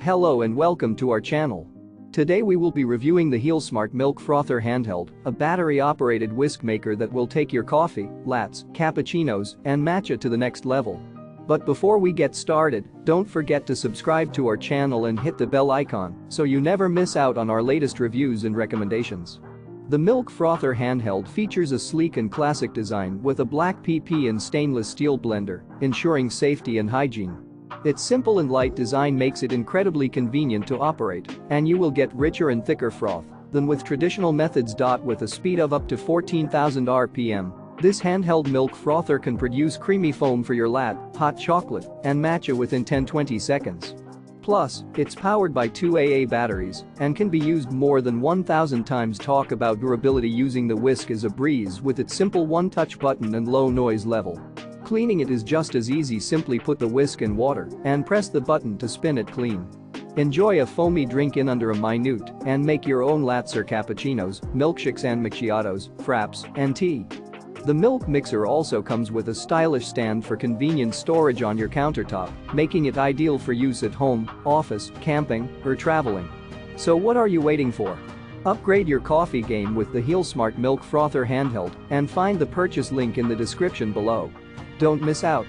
Hello and welcome to our channel. Today we will be reviewing the HealSmart Milk Frother Handheld, a battery-operated whisk maker that will take your coffee, lattes, cappuccinos, and matcha to the next level. But before we get started, don't forget to subscribe to our channel and hit the bell icon so you never miss out on our latest reviews and recommendations. The Milk Frother Handheld features a sleek and classic design with a black PP and stainless steel blender, ensuring safety and hygiene. Its simple and light design makes it incredibly convenient to operate, and you will get richer and thicker froth than with traditional methods. With a speed of up to 14,000 RPM, this handheld milk frother can produce creamy foam for your latte, hot chocolate, and matcha within 10-20 seconds. Plus, it's powered by two AA batteries and can be used more than 1,000 times. Talk about durability. Using the Whisk is a breeze with its simple one-touch button and low noise level. Cleaning it is just as easy. Simply put the whisk in water and press the button to spin it clean. Enjoy a foamy drink in under a minute and make your own lattes or cappuccinos, milkshakes and macchiatos, fraps, and tea. The milk mixer also comes with a stylish stand for convenient storage on your countertop, making it ideal for use at home, office, camping, or traveling. So what are you waiting for? Upgrade your coffee game with the HealSmart Milk Frother Handheld and find the purchase link in the description below. Don't miss out.